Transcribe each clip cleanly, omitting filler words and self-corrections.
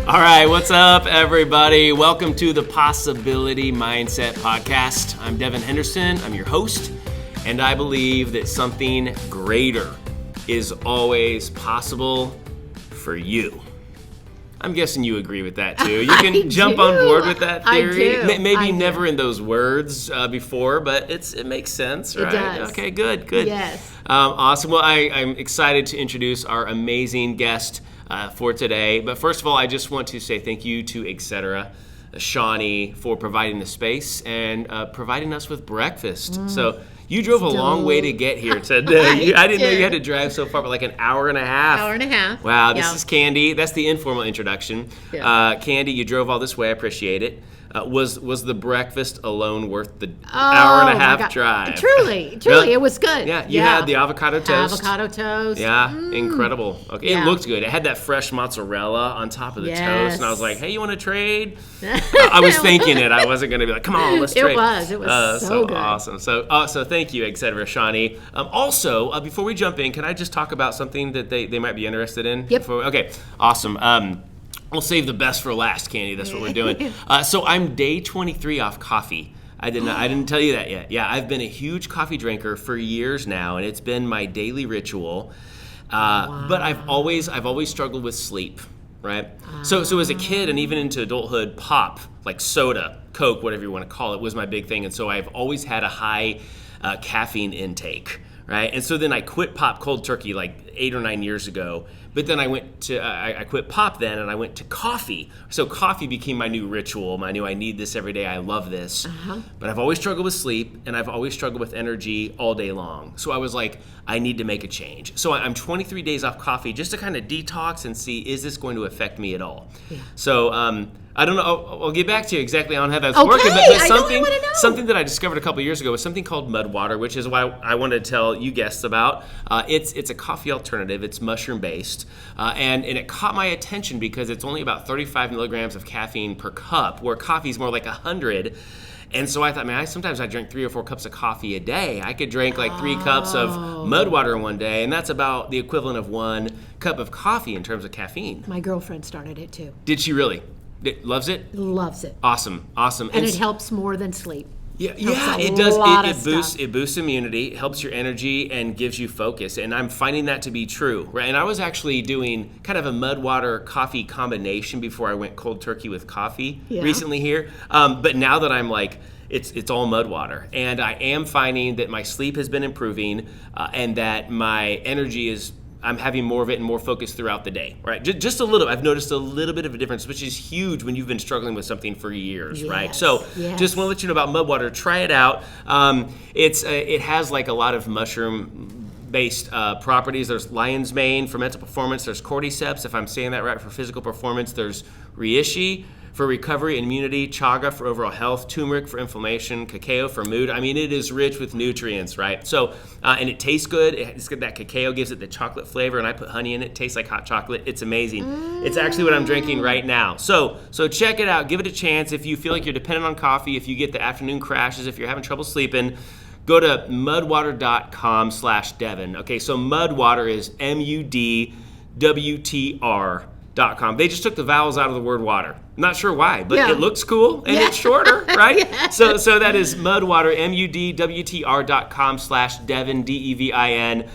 All right, what's up, everybody? Welcome to the Possibility Mindset Podcast. I'm Devin Henderson. I'm your host, and I believe that something greater is always possible for you. I'm guessing you agree with that, too. You can jump on board with that theory. Maybe never in those words before, but it makes sense, right? It does. Okay, good. Yes. Awesome. Well, I'm excited to introduce our amazing guest for today. But first of all, I just want to say thank you to Etc. Shawnee for providing the space and providing us with breakfast. So you drove a long way to get here today. I didn't know you had to drive so far, but like an hour and a half. Hour and a half. Wow, this is Candy. That's the informal introduction. Yeah. Candy, you drove all this way. I appreciate it. Was the breakfast alone worth the hour and a half drive? Truly, Really? it was good. Yeah, you had the avocado toast. Avocado toast. Yeah, incredible. Okay, Yeah. It looked good. It had that fresh mozzarella on top of the toast, and I was like, "Hey, you want to trade?" I was thinking it. I wasn't going to be like, "Come on, let's trade." It was so good. Awesome. So thank you, etc. Shawnee. Also, before we jump in, can I just talk about something that they might be interested in? Yep. Okay. Awesome. We'll save the best for last, Candy. That's what we're doing. So I'm day 23 off coffee. I didn't tell you that yet. Yeah, I've been a huge coffee drinker for years now, and it's been my daily ritual. But I've always struggled with sleep, right? So as a kid and even into adulthood, pop, like soda, Coke, whatever you want to call it, was my big thing. And so I've always had a high caffeine intake, right? And so then I quit pop cold turkey like 8 or 9 years ago. But then I went to, I quit pop then, and I went to coffee. So coffee became my new ritual. I knew I need this every day. I love this. But I've always struggled with sleep, and I've always struggled with energy all day long. So I was like, I need to make a change. So I'm 23 days off coffee just to kind of detox and see, is this going to affect me at all? Yeah. So I don't know. I'll get back to you exactly on how that's working. But something that I discovered a couple years ago was something called mud water, which is why I wanted to tell you guests about. It's a coffee alternative. It's mushroom based, and it caught my attention because it's only about 35 milligrams of caffeine per cup, where coffee is more like 100. And so I thought, sometimes I drink 3 or 4 cups of coffee a day. I could drink like 3 cups of mud water in one day, and that's about the equivalent of 1 cup of coffee in terms of caffeine. My girlfriend started it too. Did she really? Loves it? Loves it. Awesome. And it helps more than sleep. Yeah, it does. It boosts immunity, helps your energy, and gives you focus. And I'm finding that to be true, right? And I was actually doing kind of a mud water coffee combination before I went cold turkey with coffee recently here. But now that I'm like, it's all mud water, and I am finding that my sleep has been improving, and that my energy I'm having more of it and more focus throughout the day, right? Just a little. I've noticed a little bit of a difference, which is huge when you've been struggling with something for years, right? So just want to let you know about mud water. Try it out. It has like a lot of mushroom-based properties. There's lion's mane for mental performance. There's cordyceps, if I'm saying that right, for physical performance. There's reishi for recovery and immunity, chaga for overall health, turmeric for inflammation, cacao for mood. I mean, it is rich with nutrients, right? So, and it tastes good. It's good. That cacao gives it the chocolate flavor, and I put honey in it. It tastes like hot chocolate. It's amazing. It's actually what I'm drinking right now. So check it out. Give it a chance. If you feel like you're dependent on coffee, if you get the afternoon crashes, if you're having trouble sleeping, go to mudwater.com/Devin. Okay, so Mudwater is MUDWTR.com. They just took the vowels out of the word water. Not sure why, but it looks cool and it's shorter, right? So that is Mudwater, MUDWTR.com/Devin, DEVIN.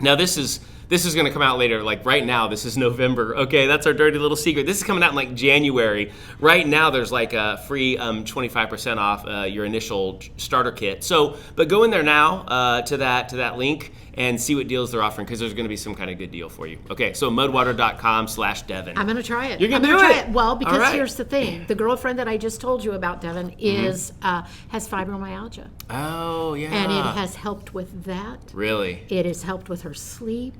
Now this is going to come out later. Like right now, this is November. Okay, that's our dirty little secret. This is coming out in like January. Right now, there's like a free 25% off your initial starter kit. So, but go in there now to that link and see what deals they're offering, because there's going to be some kind of good deal for you. Okay, so mudwater.com/Devin. I'm going to try it. You're going to do it? Well, because here's the thing. The girlfriend that I just told you about, Devin, has fibromyalgia. Oh, yeah. And it has helped with that. Really? It has helped with her sleep.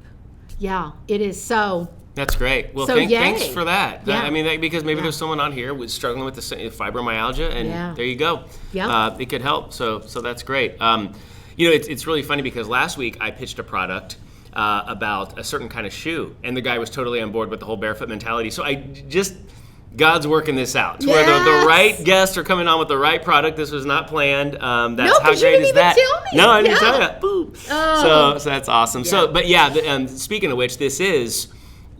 Yeah, it is so. That's great. Well, thanks for that. Yeah. I mean, because maybe there's someone on here who's struggling with the fibromyalgia, and there you go. Yeah. It could help. So that's great. It's really funny because last week I pitched a product about a certain kind of shoe, and the guy was totally on board with the whole barefoot mentality. So God's working this out. Where the right guests are coming on with the right product. This was not planned. That's how great is that? Tell me. No, I didn't tell you that. Boom. Oh. So that's awesome. Yeah. So, but speaking of which, this is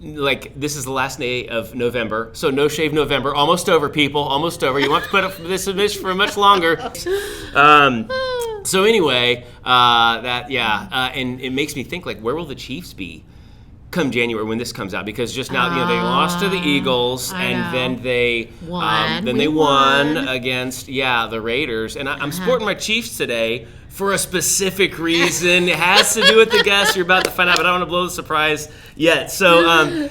like this is the last day of November, so No Shave November, almost over, people, almost over. You want to put up this image for much longer. So anyway, and it makes me think, like, where will the Chiefs be come January when this comes out? Because just now, they lost to the Eagles, then they won against the Raiders. And I'm sporting my Chiefs today for a specific reason. It has to do with the guest. You're about to find out, but I don't want to blow the surprise yet. So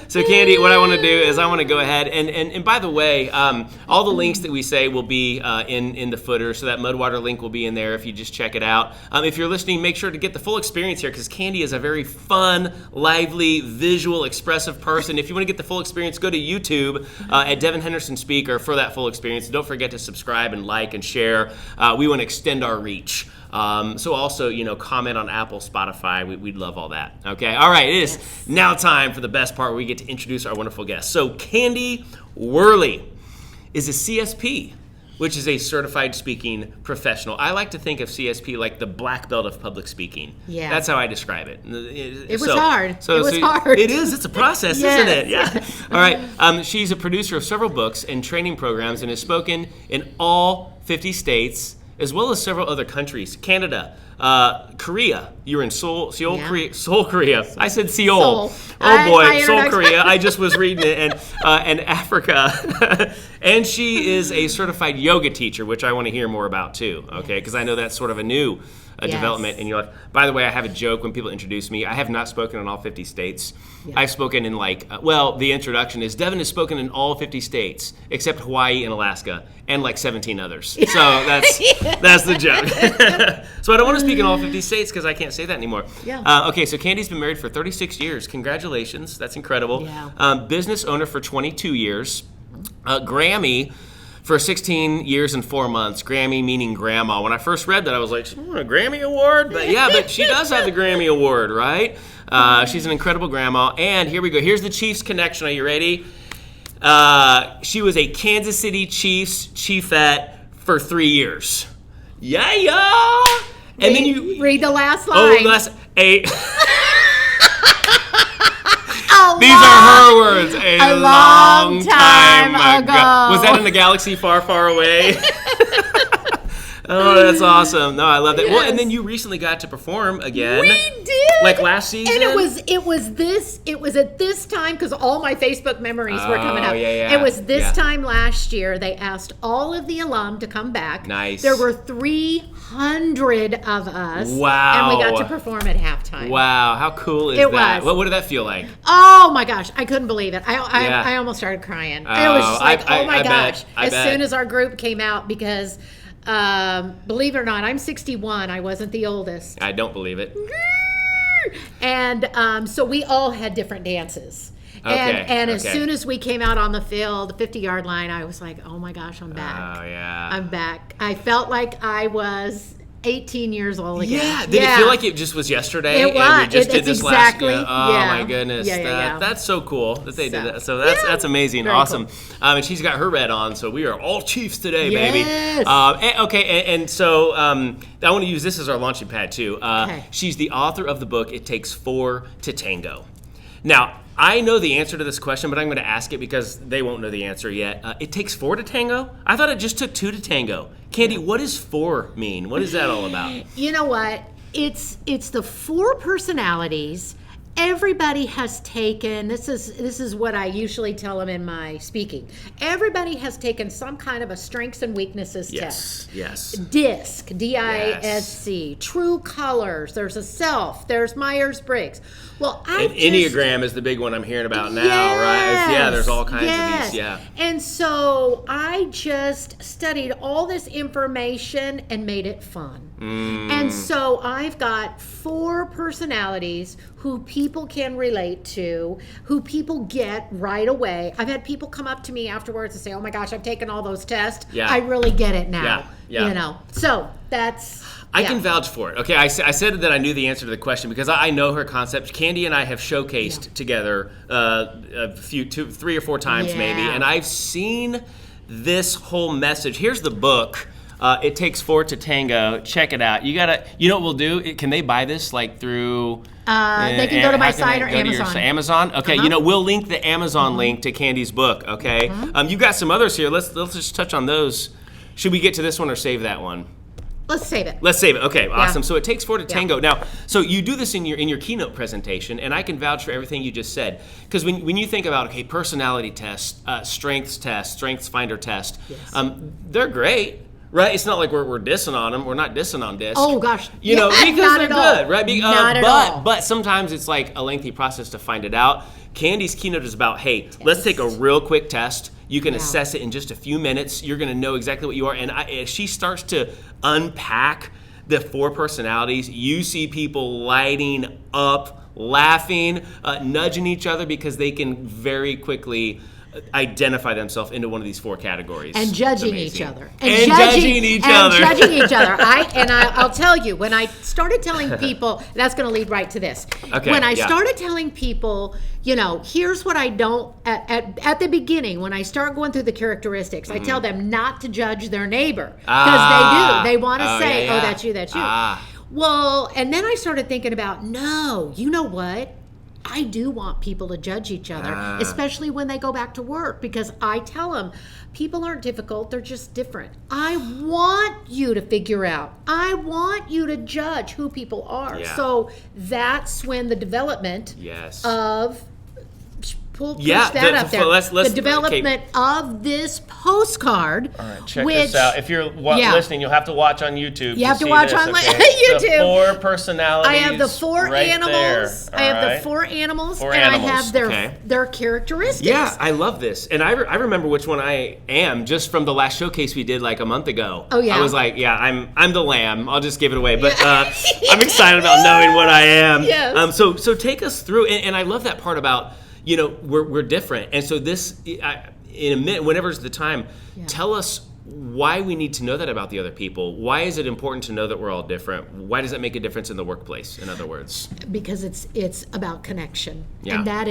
Candy, what I want to do is I want to go ahead and by the way, all the links that we say will be in the footer. So that Mudwater link will be in there if you just check it out. If you're listening, make sure to get the full experience here because Candy is a very fun, lively, visual, expressive person. If you want to get the full experience, go to YouTube at Devin Henderson Speaker for that full experience. Don't forget to subscribe and like and share. We want to extend our reach. So also, comment on Apple, Spotify. We'd love all that. Okay. All right. It is now time for the best part where we get to introduce our wonderful guest. So Candy Whirley is a CSP, which is a certified speaking professional. I like to think of CSP like the black belt of public speaking. Yeah. That's how I describe it. It was hard. It is. It's a process, isn't it? Yeah. All right. She's a producer of several books and training programs and has spoken in all 50 states, as well as several other countries. Canada, Korea. You were in Seoul, Korea. I said Seoul. Seoul, Korea. I just was reading it. And Africa. And she is a certified yoga teacher, which I want to hear more about too, okay? Because I know that's sort of a new development in your life. By the way, I have a joke when people introduce me. I have not spoken in all 50 states. Yeah. I've spoken in the introduction is Devin has spoken in all 50 states except Hawaii and Alaska and 17 others. So that's the joke. So I don't want to speak in all 50 states because I can't say that anymore. Yeah. Okay, so Candy's been married for 36 years. Congratulations. That's incredible. Yeah. Business owner for 22 years. Grammy for 16 years and 4 months. Grammy meaning grandma. When I first read that, I was like, a Grammy Award? But she does have the Grammy Award, right? She's an incredible grandma. And here we go. Here's the Chiefs connection. Are you ready? She was a Kansas City Chiefs Chiefette for 3 years. Yeah. And then you read the last line. These are her words. A long time ago. Was that in a galaxy far, far away? Oh, that's awesome. No, I love that. Yes. Well, and then you recently got to perform again. We did. Like last season. And it was at this time, because all my Facebook memories were coming up. Yeah. It was this time last year. They asked all of the alum to come back. Nice. There were 300 of us. Wow. And we got to perform at halftime. Wow. How cool is that? Was. What did that feel like? Oh my gosh. I couldn't believe it. I almost started crying. It was just like, oh my gosh. As soon as our group came out, because believe it or not, I'm 61. I wasn't the oldest. I don't believe it. And so we all had different dances. And as soon as we came out on the field, the 50-yard line, I was like, oh my gosh, I'm back. Oh, yeah. I'm back. I felt like I was 18 years old again. Yeah. Did it feel like it just was yesterday? It was. And we just did this exactly. last. Oh my goodness. That's so cool that they did that. So that's amazing. Very awesome. Cool. And she's got her red on, so we are all Chiefs today, baby. And so I want to use this as our launching pad too. She's the author of the book It Takes 4 to Tango. Now, I know the answer to this question, but I'm going to ask it because they won't know the answer yet. It takes 4 to tango? I thought it just took 2 to tango. Candy, what does 4 mean? What is that all about? You know what? It's the 4 personalities. Everybody has taken, this is what I usually tell them in my speaking. Everybody has taken some kind of a strengths and weaknesses test. Yes. DISC, D-I-S-C, True Colors, there's a Self, there's Myers-Briggs. Well, Enneagram is the big one I'm hearing about now, right? Yeah, there's all kinds of these, yeah. And so I just studied all this information and made it fun. And so I've got 4 personalities who people can relate to, who people get right away. I've had people come up to me afterwards and say, oh my gosh, I've taken all those tests. Yeah. I really get it now. Yeah. So that's... I can vouch for it. Okay, I said that I knew the answer to the question because I know her concept. Candy and I have showcased together a few, 3 or 4 times maybe, and I've seen this whole message. Here's the book. It Takes 4 to Tango. Check it out. You know what we'll do? Can they buy this through They can go to my site or Amazon. Amazon? Okay, we'll link the Amazon link to Candy's book, okay? You got some others here. Let's just touch on those. Should we get to this one or save that one? Let's save it. Let's save it. Okay, awesome. So it takes 4 to tango. Now, so you do this in your keynote presentation, and I can vouch for everything you just said. Because when you think about, personality test, strengths finder test, they're great. Right, it's not like we're dissing on them. We're not dissing on DISC. Oh gosh, because they're good, right? Not at all. But sometimes it's like a lengthy process to find it out. Candy's keynote is about, hey, let's take a real quick test. You can assess it in just a few minutes. You're going to know exactly what you are. And as she starts to unpack the 4 personalities, you see people lighting up, laughing, nudging each other because they can very quickly identify themselves into one of these 4 categories. And judging each other. And judging each other. I'll tell you, when I started telling people, that's going to lead right to this. Okay, when I started telling people, here's what I don't, at the beginning, when I start going through the characteristics, I tell them not to judge their neighbor. Because they do. They want to say, that's you, that's you. Well, and then I started thinking about, no, you know what? I do want people to judge each other, especially when they go back to work, because I tell them people aren't difficult, they're just different. I want you to figure out, I want you to judge who people are. Yeah. So that's when the development of push that up there. The development of this postcard. All right, check this out. If you're listening, you'll have to watch on YouTube. You have to watch on YouTube. The 4 personalities. I have the 4 animals. There. I have the 4 animals, and I have their characteristics. Yeah, I love this, and I remember which one I am just from the last showcase we did like a month ago. Oh yeah. I was like, I'm the lamb. I'll just give it away, but I'm excited about knowing what I am. Yes. So take us through, and I love that part about. We're different. And so this, in a minute, whenever's the time, tell us why we need to know that about the other people. Why is it important to know that we're all different? Why does that make a difference in the workplace, in other words? Because it's about connection. Yeah. And that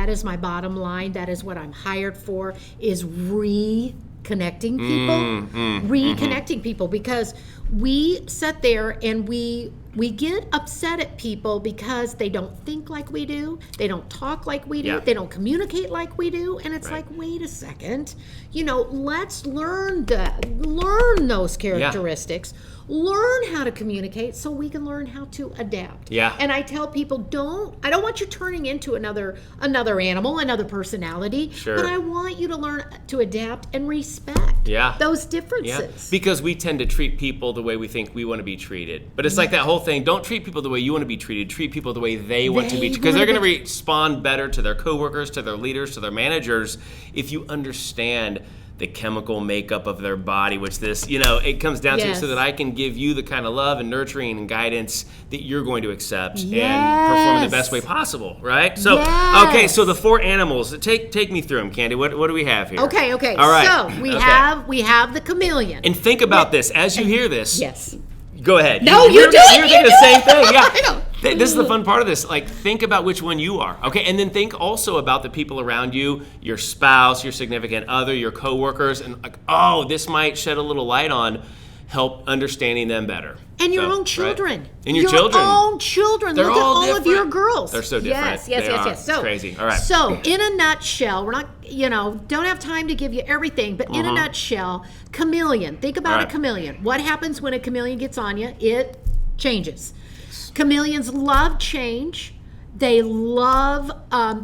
is my bottom line. That is what I'm hired for, is reconnecting people. People, because we sit there and we get upset at people because they don't think like we do, they don't talk like we do, they don't communicate like we do, and it's like, wait a second, let's learn those characteristics, learn how to communicate so we can learn how to adapt. Yeah. And I tell people, I don't want you turning into another animal, another personality, but I want you to learn to adapt and respect those differences. Yeah. Because we tend to treat people the way we think we want to be treated. But it's like that whole thing, don't treat people the way you want to be treated, treat people the way they want to be treated. Because they're going to respond better to their coworkers, to their leaders, to their managers, if you understand the chemical makeup of their body, which it comes down to, so that I can give you the kind of love and nurturing and guidance that you're going to accept and perform in the best way possible, right? So, okay, so the 4 animals, take me through them, Candy. What do we have here? Okay. All right. So we have the chameleon. And think about this as you hear this. Yes. Go ahead. No, you do it. You're thinking the same thing. Yeah. I know. This is the fun part of this. Like, think about which one you are. Okay, and then think also about the people around you, your spouse, your significant other, your coworkers, and like, this might shed a little light on help understanding them better. And your own children. Right? And your children. Your own children. They're Look at all different. of your girls. They're so different. Yes. So, it's crazy. All right. So, in a nutshell, we're not, don't have time to give you everything, but in a nutshell, chameleon. Think about a chameleon. What happens when a chameleon gets on you? It changes. Chameleons love change. They love,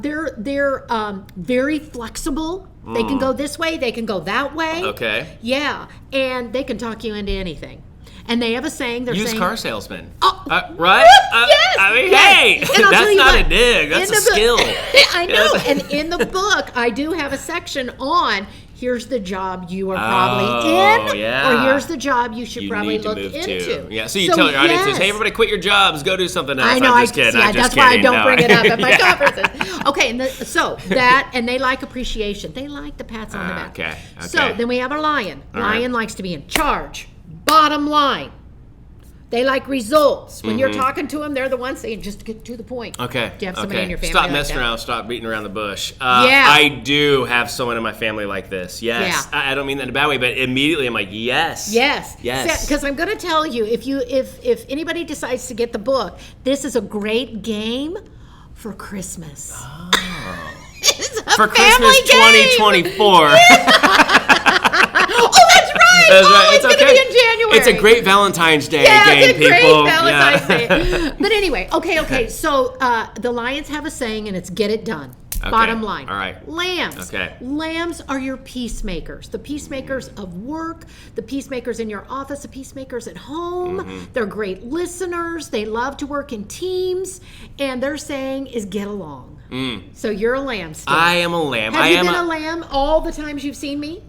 they're very flexible. They can go this way, they can go that way. Okay. Yeah, and they can talk you into anything. And they have a saying, Used car salesman. Oh, right? Yes. I mean, hey, that's not a dig. That's a skill. I know. And in the book, I do have a section on, here's the job you are probably in, or here's the job you should probably look into. Yeah, so you tell your audiences, hey, everybody quit your jobs, go do something else. I know, I'm just kidding. That's why I don't bring it up at my conferences. Okay, and they like appreciation. They like the pats on the back. Okay. So then we have our lion. Lion likes to be in charge. Bottom line. They like results. When you're talking to them, they're the ones saying, just get to the point. Okay. Do you have somebody in your family Stop like messing that? around. Stop beating around the bush. Yeah. I do have someone in my family like this. Yes. Yeah. I don't mean that in a bad way, but immediately I'm like, yes. Yes. Yes. Because I'm going to tell you, if anybody decides to get the book, this is a great game for Christmas. Oh. It's a For family Christmas game. 2024. Oh, that's right. That's right. It's going to be in January. It's a great Valentine's Day Yeah, game, it's a great people. Valentine's Yeah. Day. But anyway, okay. So the Lions have a saying, and it's get it done. Okay. Bottom line. All right. Lambs. Okay. Lambs are your peacemakers. The peacemakers of work, the peacemakers in your office, the peacemakers at home. They're great listeners. They love to work in teams. And their saying is get along. So you're a lamb still. I am a lamb. Have you been a lamb all the times you've seen me?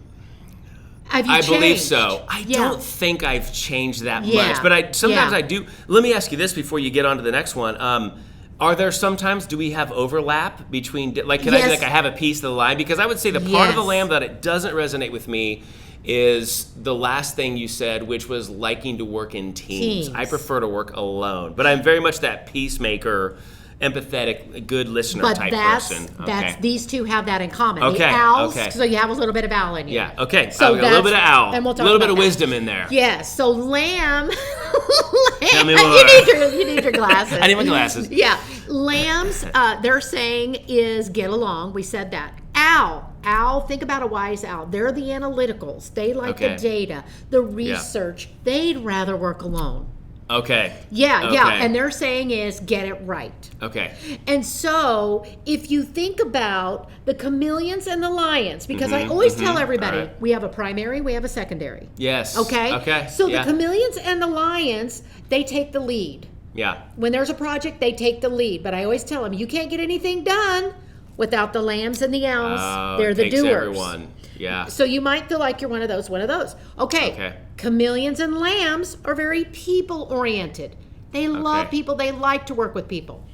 Have you I believe changed? so. I don't think I've changed that Yeah. much, but sometimes Yeah. I do. Let me ask you this before you get on to the next one. Are there sometimes, do we have overlap between, like, can I be Yes. like, I have a piece of the line? Because I would say the part of the Yes. lamb that it doesn't resonate with me is the last thing you said, which was liking to work in teams. I prefer to work alone, but I'm very much that peacemaker, empathetic, good listener But type that's person. these two have that in common. Okay, The owls, okay. so you have a little bit of owl in you. Yeah, okay. So I've got a little bit of that's- owl, and we'll a talk little bit about of that. wisdom in there. Yes. So lamb. Tell me You more. need your glasses. I need my glasses. Yeah. Lambs, their saying is get along. We said that. Owl, think about a wise owl. They're the analyticals. They like Okay. the data, the research. They'd rather work alone. Okay. Yeah. Okay. And their saying is get it right. Okay. And so, if you think about the chameleons and the lions, because I always tell everybody, All right. we have a primary, we have a secondary. Yes. Okay? Okay. So, Yeah. the chameleons and the lions, they take the lead. Yeah. When there's a project, they take the lead. But I always tell them, you can't get anything done without the lambs and the owls. They're it the takes doers. everyone. Yeah. So you might feel like you're one of those. Okay. Chameleons and lambs are very people-oriented. They love people. They like to work with people.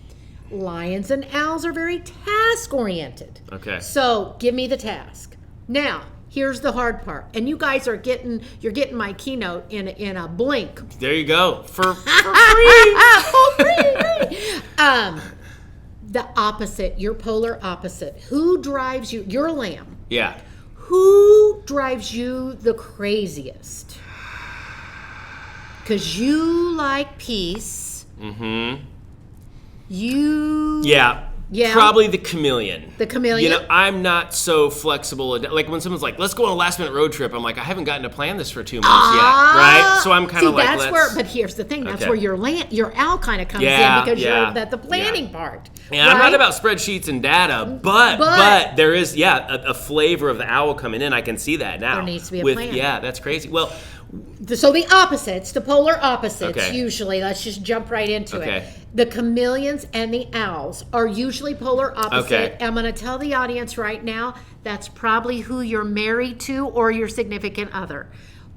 Lions and owls are very task-oriented. Okay. So give me the task. Now, here's the hard part. And you guys are getting my keynote in a blink. There you go. For free. The opposite, your polar opposite. Who drives you? You're a lamb. Yeah. Who drives you the craziest? Because you like peace. Yeah. Yeah. Probably the chameleon. The chameleon? You know, I'm not so flexible. Like when someone's like, let's go on a last minute road trip. I'm like, I haven't gotten to plan this for 2 months yet. Right? So I'm kind of like, but here's the thing. That's Okay. where your owl kind of comes Yeah, in because yeah, you're the planning part. Yeah, I'm right? not about spreadsheets and data, but there is, a flavor of the owl coming in. I can see that now. There needs to be a plan. Yeah, that's crazy. Well, So the opposites, the polar opposites, Okay. usually, let's just jump right into Okay. it. The chameleons and the owls are usually polar opposite. Okay. I'm going to tell the audience right now, that's probably who you're married to or your significant other.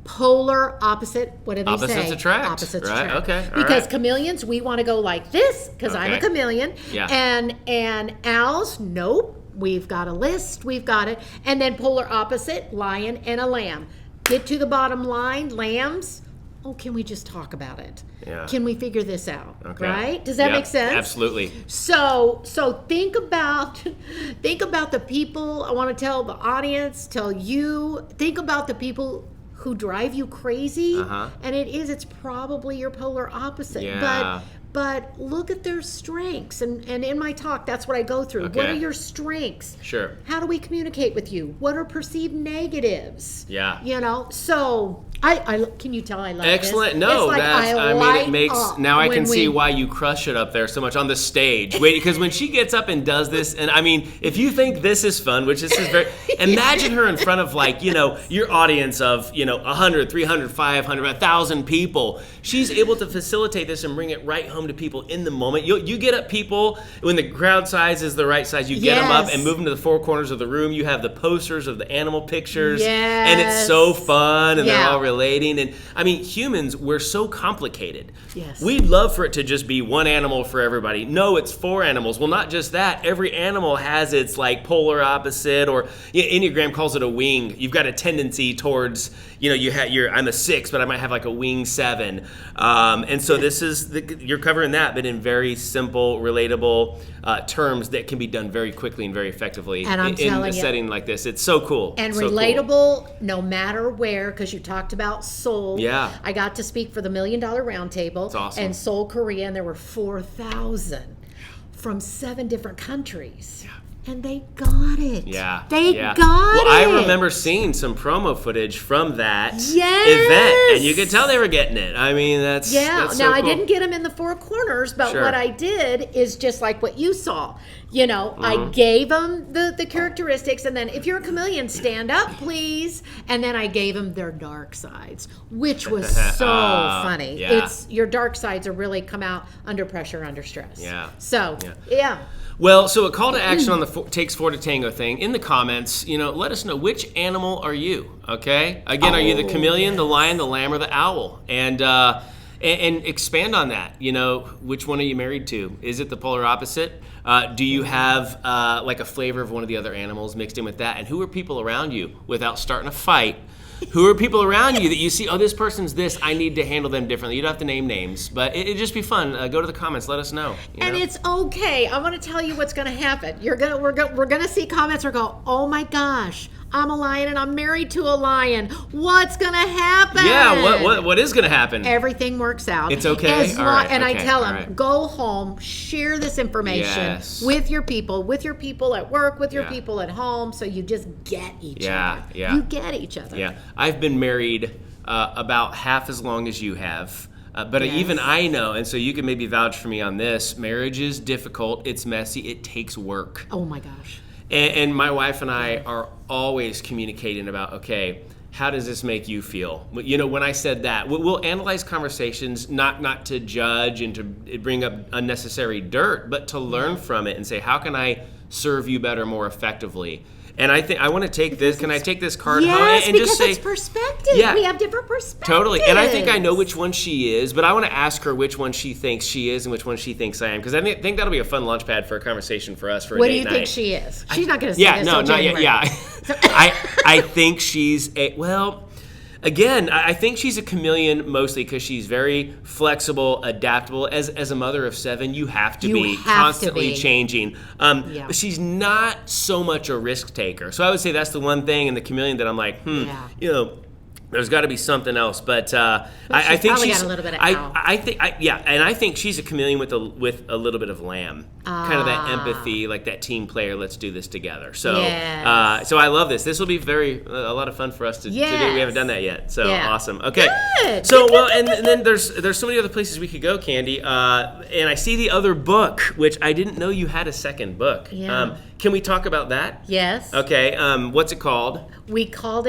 Polar opposite, what do they say? Opposites attract, Opposites right? attract. Okay, all Because right. chameleons, we want to go like this, because I'm a Okay. chameleon. Yeah. And owls, nope. We've got a list, we've got it. And then polar opposite, lion and a lamb. Get to the bottom line, lambs. Oh, can we just talk about it? Yeah. Can we figure this out? Okay. Right? Does that Yep, make sense? Absolutely. So think about the people. I want to tell the audience, tell you. Think about the people who drive you crazy, and it's probably your polar opposite. Yeah. But look at their strengths, and in my talk, that's what I go through. Okay. What are your strengths? Sure. How do we communicate with you? What are perceived negatives? Yeah. So I can you tell I love Excellent. this? No, It's like that's. I mean, light it makes. up Now I when can see we- why you crush it up there so much on the stage. Wait, because when she gets up and does this, and I mean, if you think this is fun, which this is very, imagine her in front of your audience of 100, 300, 500, 1,000 people. She's able to facilitate this and bring it right home to people in the moment. You get up people when the crowd size is the right size. You get them up Yes. and move them to the four corners of the room. You have the posters of the animal pictures, Yes. and it's so fun, and they're all relating. And I mean, humans, we're so complicated. Yes. We'd love for it to just be one animal for everybody. No, it's 4 animals. Well, not just that. Every animal has its like polar opposite, or Enneagram calls it a wing. You've got a tendency towards, I'm a 6, but I might have like a wing 7. And so this is, you're covering that, but in very simple, relatable terms that can be done very quickly and very effectively and I'm in a setting like this. It's so cool. And so relatable cool. no matter where, because you talked about Seoul. Yeah. I got to speak for the $1 Million Roundtable. That's awesome. And Seoul, Korea, and there were 4,000 from 7 different countries. Yeah. And they got it. Yeah. They yeah. got it. Well, I remember seeing some promo footage from that Yes. event, and you could tell they were getting it. I mean, that's now so I cool. didn't get them in the 4 corners, but Sure. what I did is just like what you saw. Mm-hmm. I gave them the characteristics, and then if you're a chameleon, stand up, please. And then I gave them their dark sides, which was so funny. Yeah. It's your dark sides are really come out under pressure, under stress. Yeah. So yeah. Well, so a call to action on the Takes 4 to Tango thing. In the comments, let us know, which animal are you, okay? Again, are you the chameleon, the lion, the lamb, or the owl? And expand on that. Which one are you married to? Is it the polar opposite? Do you have like a flavor of one of the other animals mixed in with that? And who are people around you, without starting a fight? Who are people around you that you see, oh, this person's this, I need to handle them differently? You don't have to name names, but it'd just be fun. Go to the comments, let us know. And it's okay. I want to tell you what's going to happen. We're going to see comments or go, oh my gosh, I'm a lion and I'm married to a lion. What's going to happen? Yeah, what is going to happen? Everything works out. It's okay? All right, and okay, I tell all them, right. go home, share this information with your people at work, with your people at home, so you just get each other. Yeah. You get each other. Yeah. I've been married about half as long as you have. But even I know, and so you can maybe vouch for me on this, marriage is difficult, it's messy, it takes work. Oh my gosh. And my wife and I are always communicating about, okay, how does this make you feel? When I said that, we'll analyze conversations, not to judge and to bring up unnecessary dirt, but to learn from it and say, how can I serve you better, more effectively? And I think I want to take this. Can I take this card home and just say, it's perspective. Yeah, we have different perspectives. Totally. And I think I know which one she is, but I want to ask her which one she thinks she is and which one she thinks I am, because I think that'll be a fun launch pad for a conversation for us for a date night. What do you think she is? She's not going to say this no, till not yet. January. Yeah. I think she's again, I think she's a chameleon mostly because she's very flexible, adaptable. As a mother of 7, you have to be constantly changing. She's not so much a risk taker. So I would say that's the one thing in the chameleon that I'm like, there's got to be something else. But I think she's got a little bit of owl. I think she's a chameleon with a little bit of lamb, kind of that empathy, like that team player. Let's do this together. So, so I love this. This will be a lot of fun for us to do. We haven't done that yet. So awesome. Okay. Good. So and then there's so many other places we could go, Candy. And I see the other book, which I didn't know you had a second book. Yeah. Can we talk about that? Yes. Okay. What's it called? We called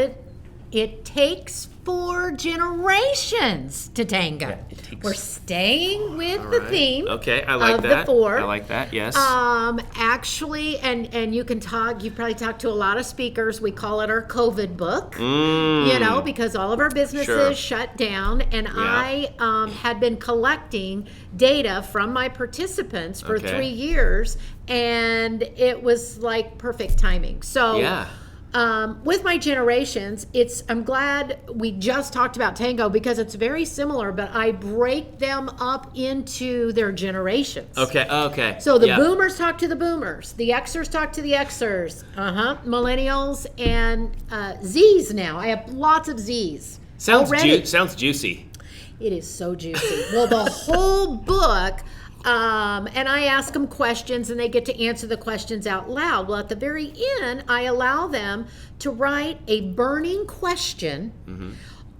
It Takes 4 Generations to Tango. We're staying with the theme. Okay, I like of that. the 4. I like that. Yes. Actually, and you can talk. You probably talked to a lot of speakers. We call it our COVID book. Because all of our businesses shut down, and I had been collecting data from my participants for 3 years, and it was like perfect timing. So. With my generations, I'm glad we just talked about Tango because it's very similar, but I break them up into their generations. Okay. So the boomers talk to the boomers, the Xers talk to the Xers, millennials, and Zs now. I have lots of Zs. Sounds juicy. It is so juicy. Well, the whole book... and I ask them questions and they get to answer the questions out loud. Well, at the very end, I allow them to write a burning question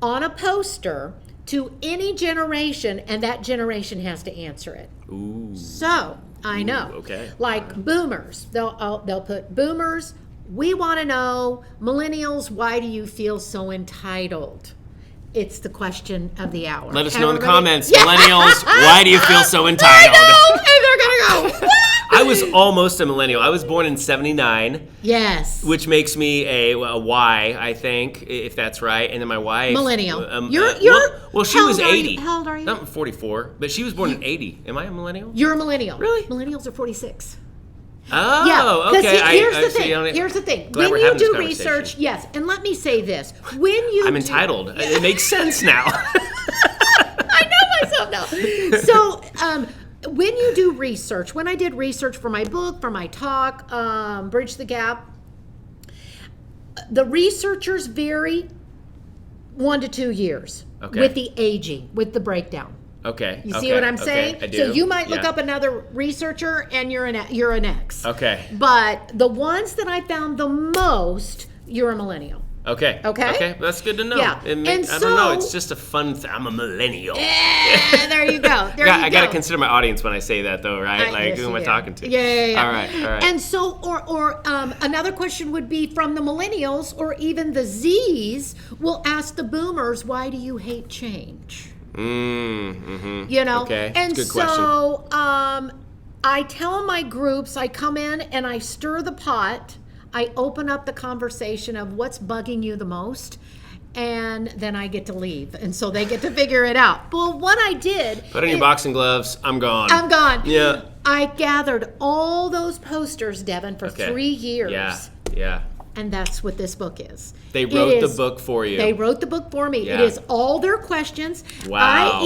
on a poster to any generation, and that generation has to answer it. Ooh. So, I know. Okay. Like boomers. They'll put boomers, we want to know, millennials, why do you feel so entitled? It's the question of the hour. Let us know in the comments, millennials, why do you feel so entitled? I know, and they're going to go, what? was almost a millennial. I was born in 79. Yes. Which makes me a Y, I think, if that's right. And then my wife... Millennial. Well, she was 80. How old are you? I'm 44, but she was born in 80. Am I a millennial? You're a millennial. Really? Millennials are 46. Oh, okay. Here's the thing. Here's the thing. Glad When we're you having this do conversation. research, yes, and let me say this. When you I'm entitled. It makes sense now. I know myself now. So, when you do research, when I did research for my book, for my talk, Bridge the Gap, the researchers vary 1 to 2 years with the aging, with the breakdown. Okay. You see what I'm saying? I do. So you might look up another researcher and you're an X. Okay. But the ones that I found the most, you're a millennial. Okay. Okay? That's good to know. Yeah. I don't know. It's just a fun thing. I'm a millennial. Yeah, there you go. I got to consider my audience when I say that, though, right? Like, who am I talking to? Yeah. All right. And so, or another question would be from the millennials or even the Zs will ask the boomers, why do you hate change? You know? Okay. And good so I tell my groups, I come in and I stir the pot. I open up the conversation of what's bugging you the most, and then I get to leave. And so they get to figure it out. Well, what I did... Put on your boxing gloves. I'm gone. Yeah. I gathered all those posters, Devin, for 3 years. Yeah. And that's what this book is. They wrote the book for you. They wrote the book for me. Yeah. It is all their questions. Wow.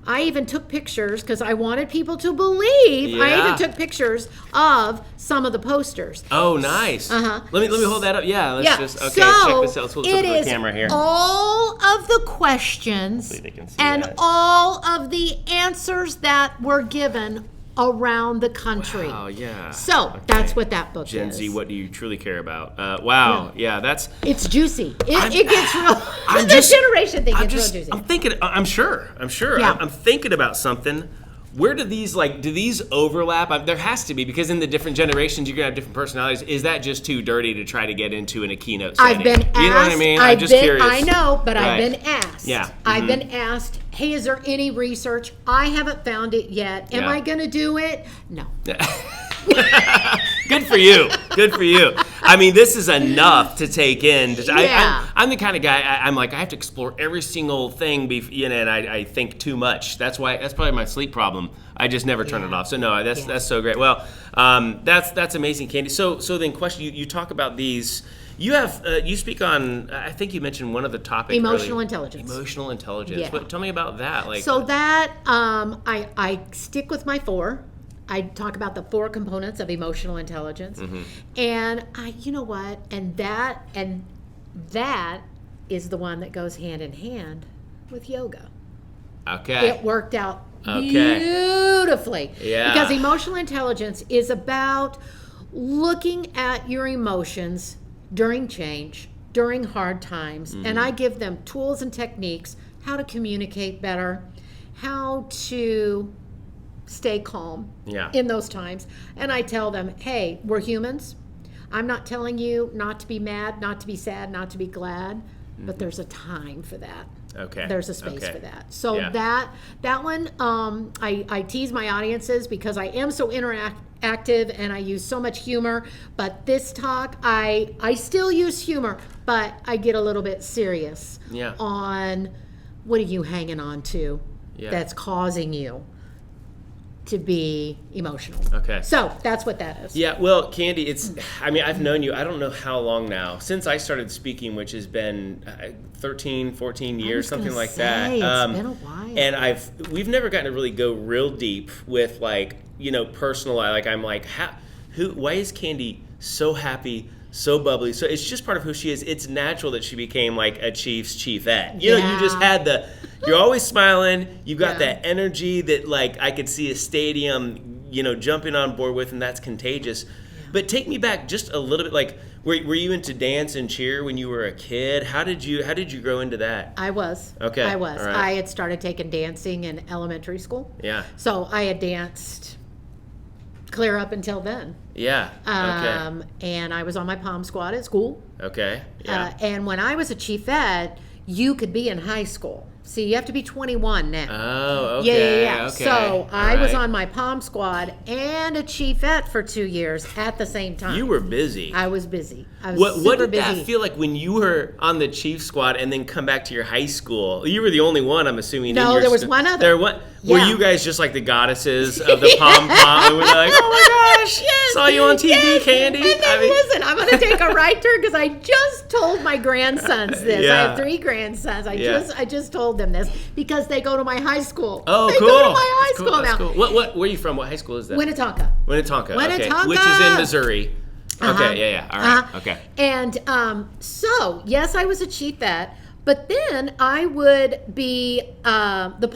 I even took pictures because I wanted people to believe. Yeah. I even took pictures of some of the posters. Oh, nice. Let me hold that up. Yeah, let's just so check this out. Let's hold it the is camera here. all of the questions Hopefully they can see and that. all of the answers that were given around the country. Oh, yeah. So that's what that book Gen is. Z, what do you truly care about? Wow. Yeah, that's... It's juicy. It gets real. I'm the just- generation thing gets real juicy. I'm thinking, I'm sure. Yeah. I'm thinking about something. Where do these overlap? There has to be, because in the different generations, you're going to have different personalities. Is that just too dirty to try to get into in a keynote setting? I've been asked. You know what I mean? I'm just curious. I know, but I've Right. been asked. Yeah. I've been asked, hey, is there any research? I haven't found it yet. Am Yeah. I going to do it? No. Good for you. Good for you. I mean, this is enough to take in. Yeah. I'm the kind of guy, I'm like, I have to explore every single thing, and I think too much. That's probably my sleep problem. I just never turn it off. So no, that's so great. Well, that's amazing, Candy. So then question, you talk about these, you have, you speak on, I think you mentioned one of the topics. Emotional intelligence. Emotional intelligence. Yeah. Tell me about that. So that, I stick with my 4. I talk about the 4 components of emotional intelligence. And you know what? And that is the one that goes hand in hand with yoga. Okay. It worked out beautifully. Yeah. Because emotional intelligence is about looking at your emotions during change, during hard times. And I give them tools and techniques, how to communicate better, how to stay calm in those times. And I tell them, hey, we're humans. I'm not telling you not to be mad, not to be sad, not to be glad, but there's a time for that. Okay. There's a space for that. So that one, I tease my audiences because I am so interactive and I use so much humor. But this talk, I still use humor, but I get a little bit serious on what are you hanging on to that's causing you to be emotional. Okay. So that's what that is. Yeah, well, Candy, I've known you, I don't know how long now, since I started speaking, which has been 13, 14 years, something like that. It's been a while. And we've never gotten to really go real deep with personal, why is Candy so happy, so bubbly? So it's just part of who she is. It's natural that she became a Chiefs Chiefette. You just had you're always smiling. You've got that energy that I could see a stadium, jumping on board with, and that's contagious. Yeah. But take me back just a little bit. Were you into dance and cheer when you were a kid? How did you grow into that? I was. Okay. I was. All right. I had started taking dancing in elementary school. Yeah. So I had danced clear up until then. Yeah. Okay. And I was on my pom squad at school. Okay. Yeah. And when I was a Chiefette, you could be in high school. See, you have to be 21 now. Oh, okay. Yeah. Okay. So I was right. on my pom squad and a chiefette for 2 years at the same time. You were busy. I was busy. I was What super did busy. that feel like when you were on the Chiefs squad and then come back to your high school? You were the only one, I'm assuming. No, in your there was one other. Were Yeah. you guys just like the goddesses of the pom pom? And we're like, oh my gosh, Yes, saw you on TV, yes. Candy. And then listen, I'm going to take a right turn because I just told my grandsons this. I Yeah. have 3 grandsons. I Yeah. just told them this because they go to my high school. Oh, they cool. go to my high That's cool. school That's now. cool. Where are you from? What high school is that? Winnetonka. Winnetonka. Okay. Winnetonka. Which is in Missouri. Uh-huh. Okay, yeah. All right. Uh-huh. Okay. And so, yes, I was a chiefette, but then I would be the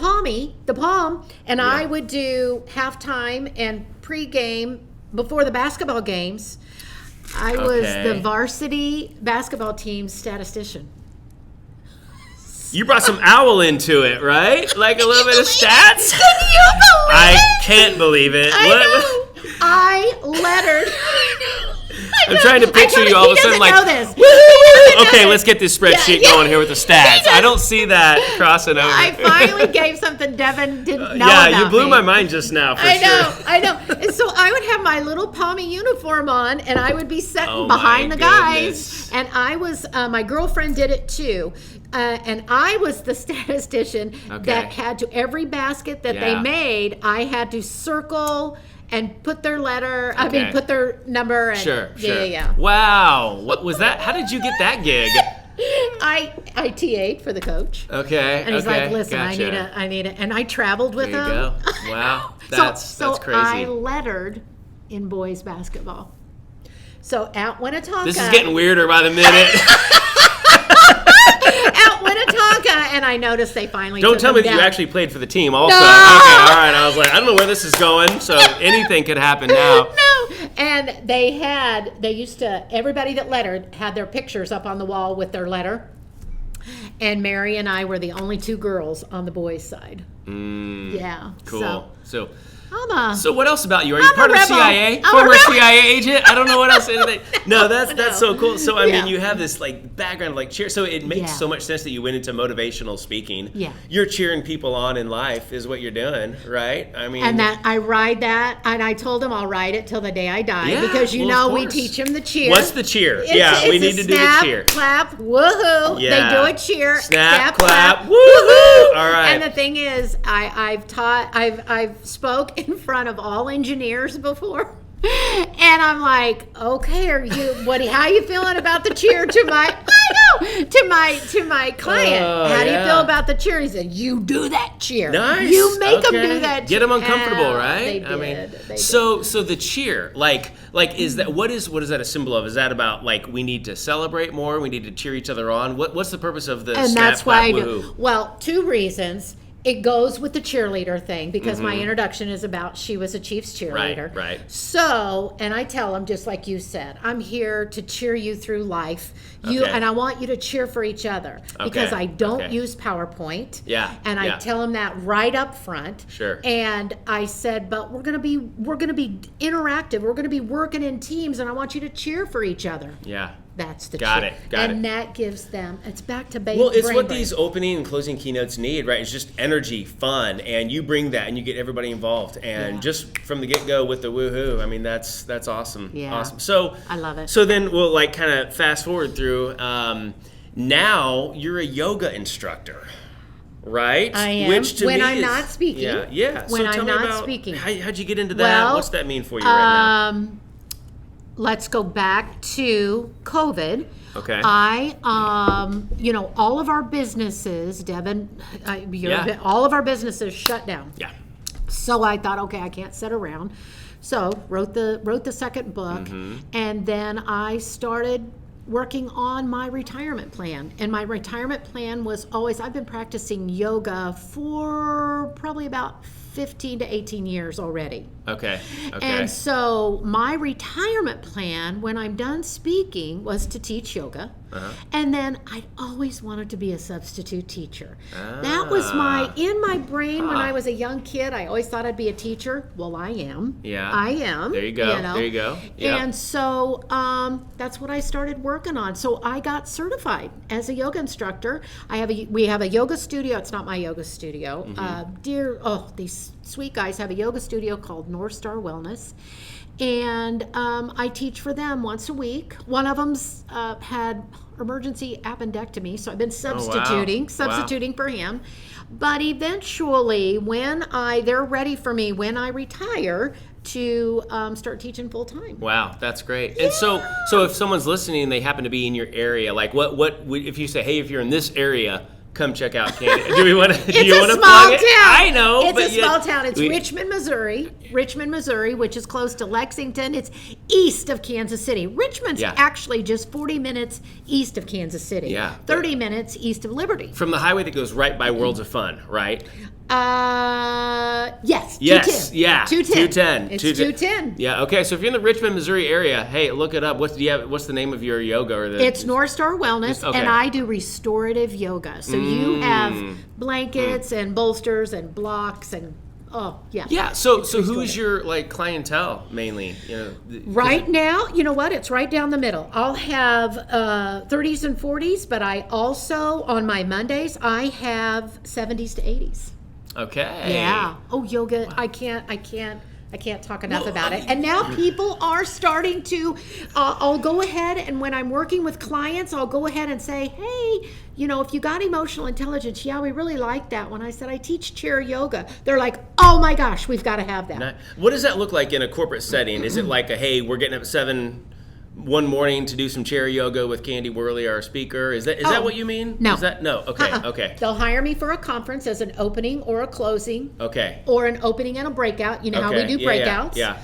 pom, and I would do halftime and pregame before the basketball games. I was the varsity basketball team's statistician. You brought some owl into it, right? Like a little bit of stats? Can you believe I it? can't believe it. I What- know. I lettered. I'm trying to picture you all of a sudden like, know this. okay, let's get this spreadsheet going here with the stats. I don't see that crossing over. I finally gave something Devin didn't know yeah, about you blew me. my mind just now for sure. I know. And so I would have my little pommy uniform on, and I would be sitting Oh, behind my the guys. goodness. And I was, my girlfriend did it too. And I was the statistician that had to, every basket that they Yeah. made, I had to circle and put their letter, Okay. put their number. And, Sure. Yeah. Wow. What was that? How did you get that gig? I TA'd for the coach. Okay. And he's okay, like, listen, gotcha. I need it. And I traveled with There you him. go. Wow. So That's crazy. I lettered in boys basketball. So at Winnetonka. This is getting weirder by the minute. At Winnetonka, and I noticed they finally Don't took tell him me that you down. actually played for the team also. No! Okay, all right. I was like, I don't know where this is going, so anything could happen now. No, and they used to, everybody that lettered had their pictures up on the wall with their letter. And Mary and I were the only 2 girls on the boys' side. Yeah. Cool. So I'm So what else about you? Are you I'm a part of the rebel. CIA? I'm a Former rebel. CIA agent? I don't know what else. Anything. No, that's so cool. So I Yeah. mean, you have this like background, like cheer. So it makes Yeah. so much sense that you went into motivational speaking. Yeah. You're cheering people on in life, is what you're doing, right? I mean, And that I ride that, and I told him I'll ride it till the day I die, Yeah, because you well, of know we course. teach them the cheer. What's the cheer? It's, Yeah, we it's need a to do the snap, cheer. clap, woohoo. Yeah. They do a cheer. Snap, clap, clap, woohoo. All right. And the thing is, I've spoke in front of all engineers before. And I'm like, okay, how you feeling about the cheer to my client? Oh, How do you yeah. feel about the cheer? He said, you do that cheer. Nice. You make them Okay. do that. Get them uncomfortable, Yeah, right? They did. I mean, They so the cheer, like is that what is that a symbol of? Is that about like we need to celebrate more? We need to cheer each other on? What's the purpose of the and snap, that's why I clap, do. woohoo? Well, 2 reasons. It goes with the cheerleader thing because my introduction is about she was a Chiefs cheerleader. Right. So, and I tell them just like you said, I'm here to cheer you through life. Okay. And I want you to cheer for each other because Okay, I don't okay. use PowerPoint. Yeah, And I yeah. tell them that right up front. Sure. And I said, but we're gonna be interactive. We're gonna be working in teams, and I want you to cheer for each other. Yeah. That's the Got cheer. it, got and it. that gives them. It's back to basic. Well, it's what these opening and closing keynotes need, right? It's just energy, fun, and you bring that and you get everybody involved. And Yeah. just from the get-go with the woohoo, I mean, that's awesome. Yeah. Awesome. So I love it. So then we'll like kind of fast forward through. Now you're a yoga instructor, right? I am. Which to When me I'm is, not speaking. Yeah. When so tell I'm me not about speaking. How'd you get into that? Well, What's that mean for you right now? Let's go back to COVID. Okay. I, all of our businesses, Devin, Yeah. all of our businesses shut down. Yeah. So I thought, okay, I can't sit around. So wrote the second book, and then I started working on my retirement plan. And my retirement plan was always, I've been practicing yoga for probably about 15 to 18 years already. Okay. And so my retirement plan when I'm done speaking was to teach yoga. And then I always wanted to be a substitute teacher. That was in my brain when I was a young kid. I always thought I'd be a teacher. Well, I am. Yeah. I am. There you go. There you go. Yep. And so that's what I started working on. So I got certified as a yoga instructor. We have a yoga studio. It's not my yoga studio. These sweet guys have a yoga studio called North Star Wellness. And I teach for them once a week. One of them's had emergency appendectomy, so I've been substituting for him. But eventually, when they're ready for me when I retire to start teaching full time. Wow, that's great. And so if someone's listening and they happen to be in your area, like what if you say, hey, if you're in this area, come check out Candy. Do you want to? It's a small town. I know. It's a small town. It's Richmond, Missouri, which is close to Lexington. It's east of Kansas City. Richmond's actually just 40 minutes east of Kansas City. Yeah. 30 minutes east of Liberty. From the highway that goes right by Worlds of Fun, right? Yes. 210. Yeah. 210. It's 210. Yeah. Okay. So if you're in the Richmond, Missouri area, hey, look it up. What's the name of your yoga It's North Star Wellness, and I do restorative yoga. So you have blankets and bolsters and blocks and Yeah. So who's your clientele mainly? Right now, you know what? It's right down the middle. I'll have 30s and 40s, but I also on my Mondays I have 70s to 80s. Okay. Yeah. Oh, yoga. Wow. I can't talk enough about it. And now people are starting to, I'll go ahead and when I'm working with clients, I'll go ahead and say, hey, if you got emotional intelligence, we really like that one. I said, I teach chair yoga. They're like, oh my gosh, we've got to have that. What does that look like in a corporate setting? Is it like hey, we're getting up at 7 one morning to do some chair yoga with Candy Whirley, our speaker? Is that what you mean? No. Okay. Okay. They'll hire me for a conference as an opening or a closing. Okay. Or an opening and a breakout. You know how we do breakouts. Yeah.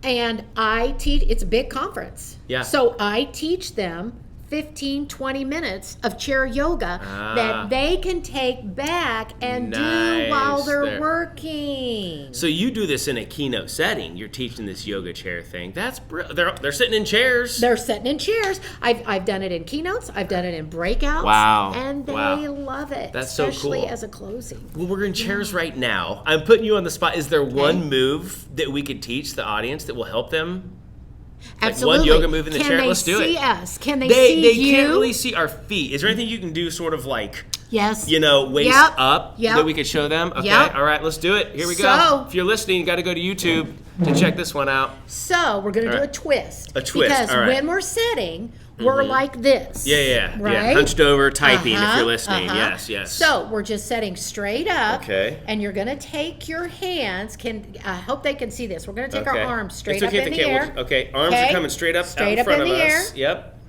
And I teach, it's a big conference. Yeah. So I teach them 15, 20 minutes of chair yoga that they can take back and do while they're working. So you do this in a keynote setting. You're teaching this yoga chair thing. That's they're sitting in chairs. They're sitting in chairs. I've done it in keynotes. I've done it in breakouts. Wow. And they love it. That's so cool. Especially as a closing. Well, we're in chairs right now. I'm putting you on the spot. Is there one move that we could teach the audience that will help them? Absolutely. One yoga move in the chair. Let's do it. Can they see us? Can they see you? They can't really see our feet. Is there anything you can do sort of like, waist up that we could show them? Okay. All right, let's do it. Here we go. If you're listening, you got to go to YouTube to check this one out. So we're going to do a twist. A twist. Because when we're sitting, we're like this. Yeah. Right? Yeah. Hunched over, typing if you're listening. Yes. So we're just setting straight up. Okay. And you're going to take your hands. I hope they can see this. We're going to take our arms straight up in the air. Arms are coming straight up out in front of us. Air. Yep.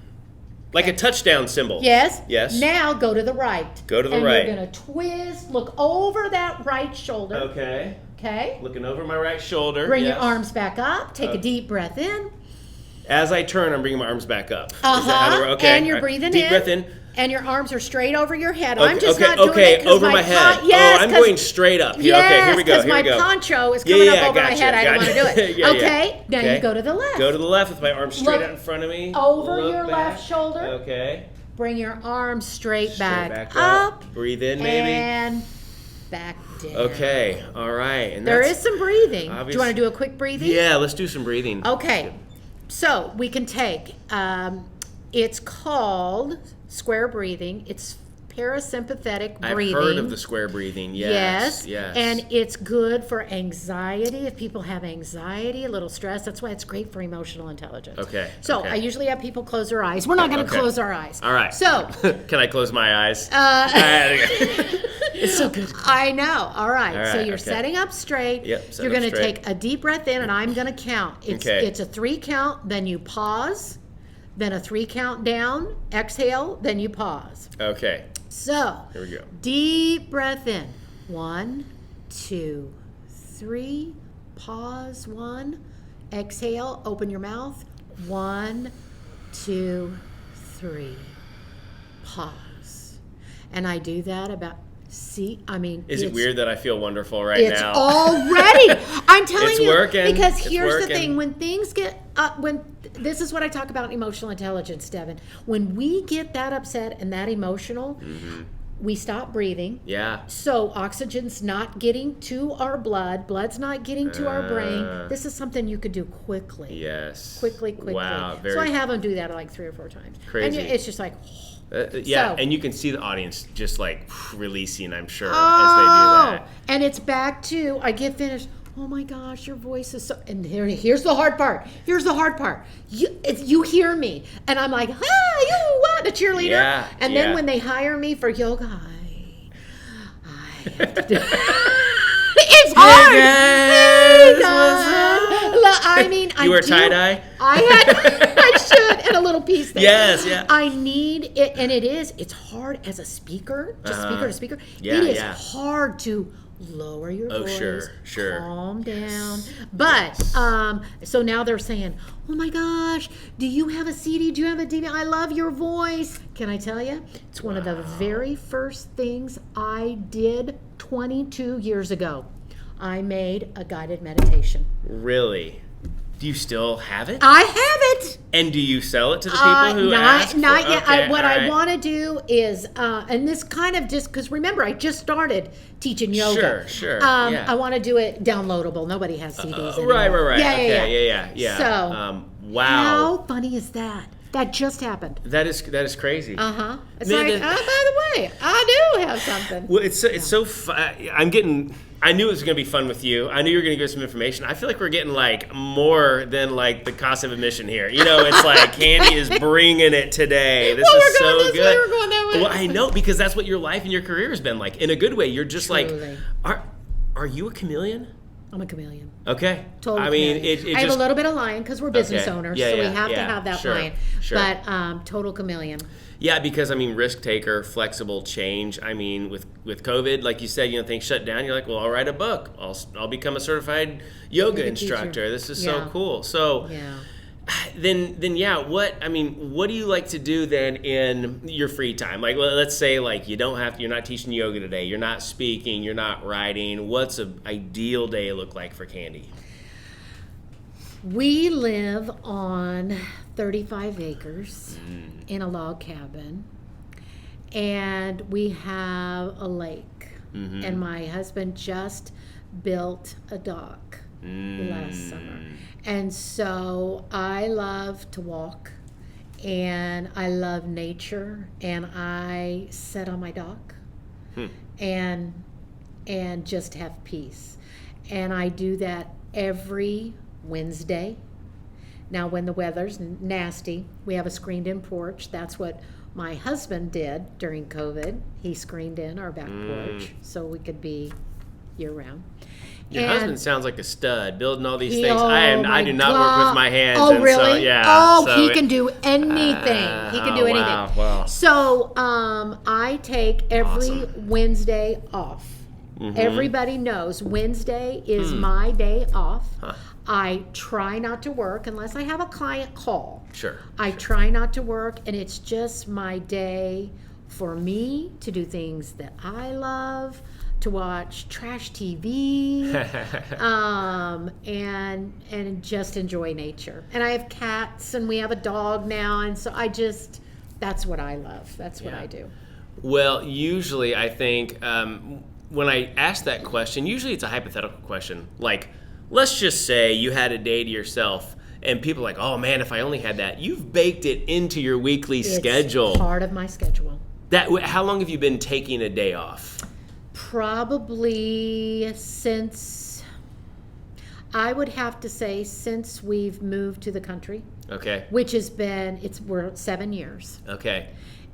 Like a touchdown symbol. Yes. Now go to the right. Go to the right. And you're going to twist. Look over that right shoulder. Okay. Looking over my right shoulder. Bring your arms back up. Take a deep breath in. As I turn, I'm bringing my arms back up. Okay. And you're breathing in. Deep breath in. And your arms are straight over your head. Okay, I'm just not doing it because over my head. I'm going straight up. Here. Okay, here we go. Because my poncho is coming up over my head. I don't want to do it. Okay. Now you go to the left. Go to the left with my arms straight out in front of me. Over your left shoulder. Okay. Bring your arms straight back up. Breathe in, maybe. And back down. Okay. All right. And there is some breathing. Do you want to do a quick breathing? Yeah, let's do some breathing. Okay. So we can take, it's called square breathing. It's parasympathetic breathing. I've heard of the square breathing, yes. And it's good for anxiety. If people have anxiety, a little stress, that's why it's gret for emotional intelligence. Okay. So I usually have people close their eyes. We're not going to close our eyes. All right. So. Can I close my eyes? It's so good. I know. All right. So you're setting up straight. Yep. You're going to take a deep breath in, and I'm going to count. It's a 3 count, then you pause, then a 3 count down, exhale, then you pause. Okay. So here we go. Deep breath in. 1, 2, 3. Pause. 1. Exhale. Open your mouth. 1, 2, 3. Pause. And I do that about See, I mean, Is it weird that I feel wonderful right it's now? already. I'm telling It's you, working. because It's here's the working. thing: when things get this is what I talk about in emotional intelligence, Devin. When we get that upset and that emotional, we stop breathing. Yeah. So oxygen's not getting to our blood's not getting to our brain. This is something you could do quickly. Yes. Quickly. Wow. So I have them do that like 3 or 4 times. Crazy. And it's just like. Yeah, So- and you can see the audience just like releasing, I'm sure, as Oh, they do that. and it's back to, I get finished. Oh my gosh, your voice is so. And here's the hard part. You hear me, and I'm like, you what, a cheerleader. Yeah, and then when they hire me for yoga, I have to do. It's hard. Hey guys, I mean, You wear tie-dye? I should, and a little piece there. Yes, yeah. I need it, and it's hard as a speaker, just speaker to speaker. Yeah, it is yeah. hard to lower your voice, sure. calm down. But so now they're saying, "Oh my gosh, do you have a CD? Do you have a DVD? I love your voice." Can I tell you? It's one of the very first things I did 22 years ago. I made a guided meditation. Really? Do you still have it? I have it. And do you sell it to the people who ask? Not yet. Okay, What all I right. want to do is, and this kind of just because remember I just started teaching yoga. Sure. Yeah. I want to do it downloadable. Nobody has CDs anymore. Right. Yeah, Okay, yeah. So, wow. how funny is that? That just happened. That is crazy. It's Man, like, that- by the way, I do have something. Well, it's so fun. I knew it was going to be fun with you. I knew you were going to give some information. I feel like we're getting like more than like the cost of admission here. You know, it's like Candy is bringing it today. This Well, is we're so going this good. way, we're going that way. Well, I know because that's what your life and your career has been like. In a good way, you're just Truly. like, are you a chameleon? I'm a chameleon. Okay. Total I mean, chameleon. it I have just a little bit of lion because we're business Okay. owners, Yeah, so we yeah, have to yeah. have that Sure, lion. sure. But total chameleon. Yeah, because I mean, risk taker, flexible, change. I mean, with COVID, like you said, things shut down. You're like, well, I'll write a book. I'll become a certified yoga instructor. teacher. This is Yeah. so cool. So Yeah. then yeah. What do you like to do then in your free time? Like, let's say like you're not teaching yoga today. You're not speaking. You're not writing. What's an ideal day look like for Candy? We live on 35 acres in a log cabin, and we have a lake. And my husband just built a dock last summer. And so I love to walk, and I love nature, and I sit on my dock and just have peace. And I do that every Wednesday. Now, when the weather's nasty, we have a screened-in porch. That's what my husband did during COVID. He screened in our back porch so we could be year-round. Your husband sounds like a stud, building all these He- things. oh I my do not work God. with my hands. Oh, and really? So, yeah. Oh, so he it- can do anything. He can do anything. Wow. So I take every Awesome. Wednesday off. Everybody knows Wednesday is my day off. I try not to work unless I have a client call. Sure. I try not to work, and it's just my day for me to do things that I love, to watch trash TV, and just enjoy nature. And I have cats, and we have a dog now, and so that's what I love. That's what I do. Well, usually I think when I ask that question, usually it's a hypothetical question. Like, let's just say you had a day to yourself, and people are like, oh man, if I only had that. You've baked it into your weekly schedule. It's part of my schedule. How long have you been taking a day off? Probably since, I would have to say, since we've moved to the country, Okay. which has been, we're 7 years. Okay.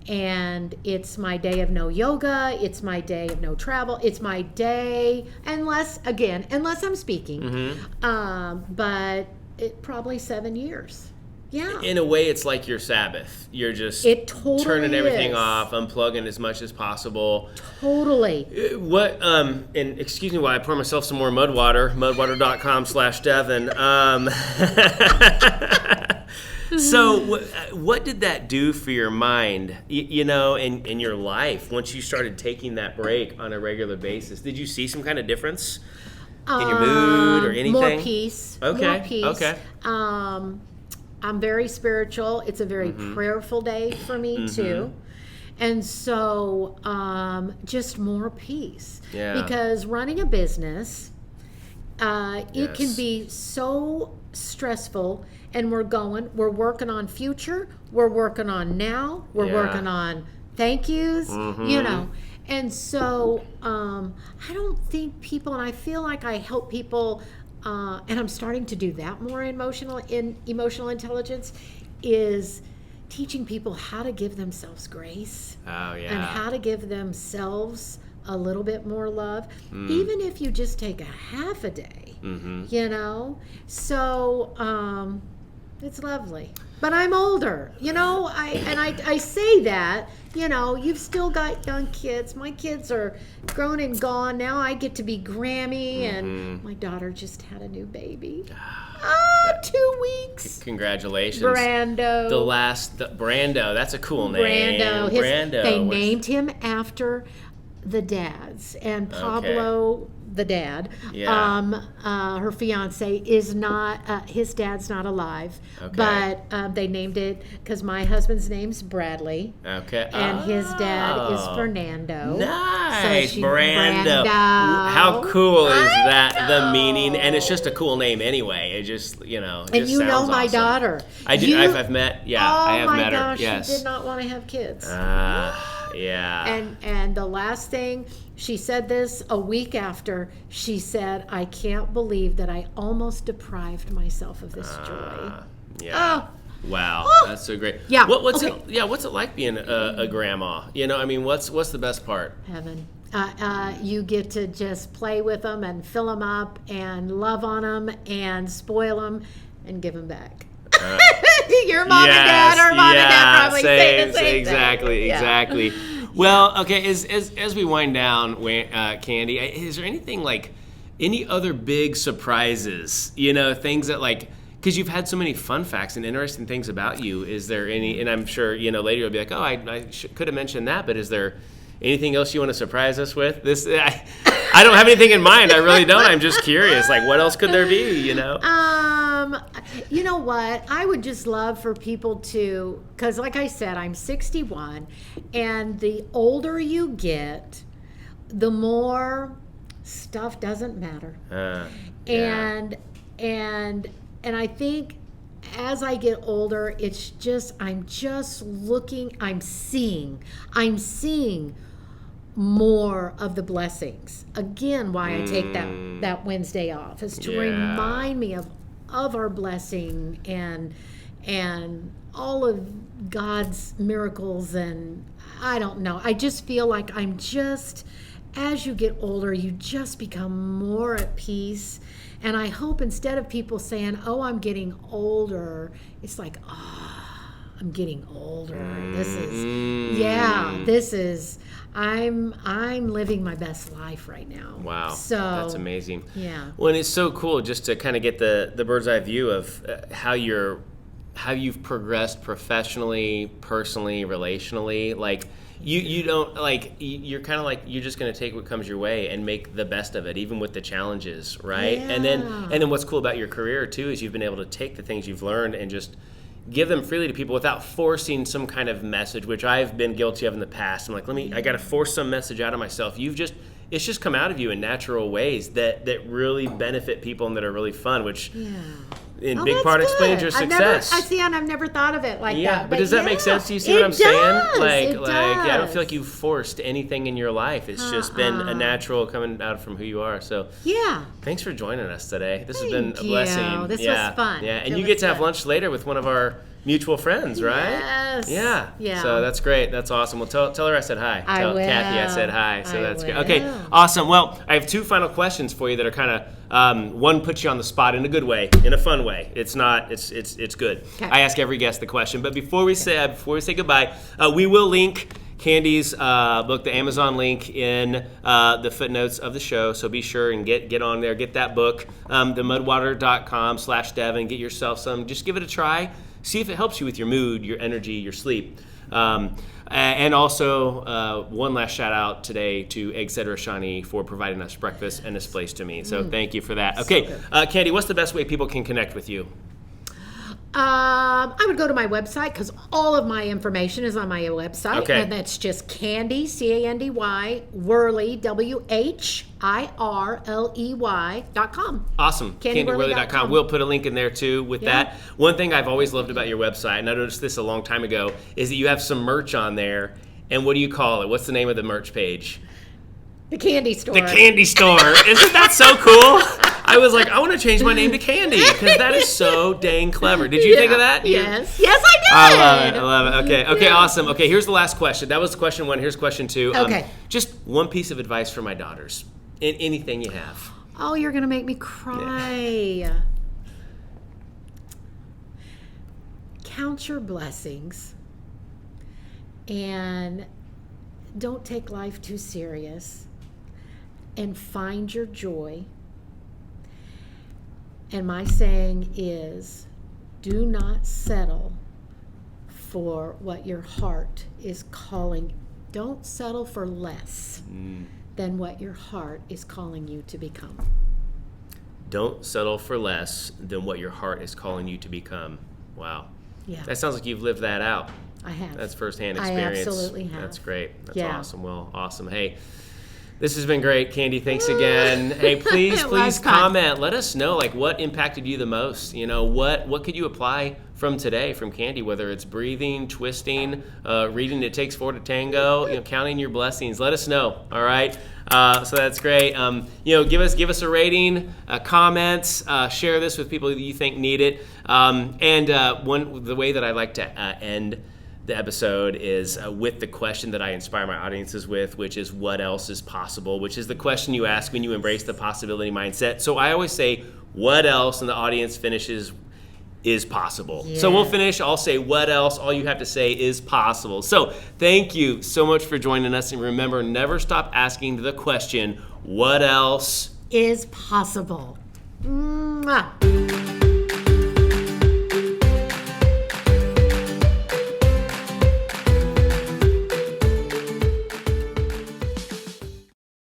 And it's my day of no yoga, it's my day of no travel, it's my day, unless I'm speaking. But probably 7 years. Yeah. In a way, it's like your Sabbath. You're just It totally turning everything is. off, unplugging as much as possible. Totally. And excuse me while I pour myself some more mudwater, mudwater.com/Devin. So what did that do for your mind, in your life once you started taking that break on a regular basis? Did you see some kind of difference in your mood or anything? More peace. Okay. More peace. Okay. I'm very spiritual. It's a very prayerful day for me too. And so just more peace. Yeah. Because running a business, it can be so stressful, and we're working on future, we're working on now, we're working on thank yous, And so I don't think people, and I feel like I help people, and I'm starting to do that more in emotional intelligence, is teaching people how to give themselves grace. Oh, yeah. And how to give themselves a little bit more love, even if you just take a half a day, So it's lovely. But I'm older, I say that, you've still got young kids. My kids are grown and gone. Now I get to be Grammy, and my daughter just had a new baby. 2 weeks. Congratulations. Brando. Brando, that's a cool name. Brando. They named him after the dads, and Pablo, the dad, her fiance is not, his dad's not alive, but they named it because my husband's name's Bradley, and his dad is Fernando. Nice. So Brando. How cool is that? The meaning, and it's just a cool name anyway. It just, it and just you know sounds my awesome. daughter. I do. I've met. Yeah, I have met her. Oh my gosh, yes. she did not want to have kids. Yeah. And the last thing, she said this a week after, she said, I can't believe that I almost deprived myself of this joy. Yeah. Wow, that's so great. Yeah. What's it like being a grandma? What's the best part? Heaven. You get to just play with them and fill them up and love on them and spoil them and give them back. Your mom and dad or mom and dad probably say the same thing. Exactly. Well, okay, as we wind down, Candy, is there anything like any other big surprises, things that because you've had so many fun facts and interesting things about you, is there any, and I'm sure, later you'll be like, oh, I could have mentioned that, but is there anything else you want to surprise us with? I don't have anything in mind. I really don't. I'm just curious. What else could there be, You know what? I would just love for people to, because like I said, I'm 61, and the older you get, the more stuff doesn't matter. And I think as I get older, it's just, I'm seeing more of the blessings. Again, why I take that Wednesday off is to remind me of our blessing and all of God's miracles. And I don't know, I just feel like as you get older, you just become more at peace. And I hope instead of people saying, oh, I'm getting older, it's like, I'm getting older. I'm living my best life right now. Wow. So that's amazing. Yeah. Well, and it's so cool just to kind of get the bird's eye view of how you've progressed professionally, personally, relationally. You don't you're kind of you're just going to take what comes your way and make the best of it, even with the challenges, right? Yeah. And then what's cool about your career too is you've been able to take the things you've learned and just give them freely to people without forcing some kind of message, which I've been guilty of in the past. I'm like, I got to force some message out of myself. It's just come out of you in natural ways that really benefit people and that are really fun, which in big part explains your success. I've never thought of it like that. Yeah, but does that make sense? Do you see what I'm saying? It does. I don't feel like you've forced anything in your life. It's just been a natural coming out from who you are. So thanks for joining us today. This has been a blessing. This was fun. Yeah, and you get to have lunch later with one of our mutual friends, right? Yes. Yeah. So that's great. That's awesome. Well, tell her I said hi. Tell Kathy I said hi. So that's good. Okay, awesome. Well, I have two final questions for you that are kind of one puts you on the spot in a good way, in a fun way. It's not. It's good. Okay. I ask every guest the question, but before we say goodbye, we will link Candy's book, the Amazon link in the footnotes of the show. So be sure and get on there, get that book, themudwater.com/Devin. Get yourself some. Just give it a try. See if it helps you with your mood, your energy, your sleep. And also, one last shout out today to Egg Cedar Shani for providing us breakfast and this place to me. So thank you for that. Okay, so Candy, what's the best way people can connect with you? I would go to my website because all of my information is on my website. Okay. And that's just Candy, Candy, Whirley, WHIRLEY.com. Awesome. CandyWhirley.com. We'll put a link in there too with that. One thing I've always loved about your website, and I noticed this a long time ago, is that you have some merch on there. And what do you call it? What's the name of the merch page? The Candy Store. The Candy Store. Isn't that so cool? I was like, I want to change my name to Candy because that is so dang clever. Did you think of that? Yes. Yes, I did. I love it. Okay, awesome. Okay, here's the last question. That was question 1. Here's question 2. Okay. Just one piece of advice for my daughters. Anything you have. Oh, you're going to make me cry. Count your blessings and don't take life too serious and find your joy. And my saying is, do not settle for what your heart is calling. Don't settle for less than what your heart is calling you to become. Don't settle for less than what your heart is calling you to become. Wow. Yeah. That sounds like you've lived that out. I have. That's firsthand experience. I absolutely have. That's great. That's Yeah. awesome. Well, awesome. Hey, this has been great, Candy. Thanks again. Hey, please fun. comment. Let us know what impacted you the most. What could you apply from today from Candy? Whether it's breathing, twisting, reading It Takes 4 to Tango, counting your blessings. Let us know. All right. So that's great. Give us a rating, comments, share this with people that you think need it. The way that I like to end the episode is with the question that I inspire my audiences with, which is what else is possible, which is the question you ask when you embrace the possibility mindset. So I always say, what else? And the audience finishes is possible. Yeah. So we'll finish. I'll say what else. All you have to say is possible. So thank you so much for joining us. And remember, never stop asking the question, what else is possible? Mwah.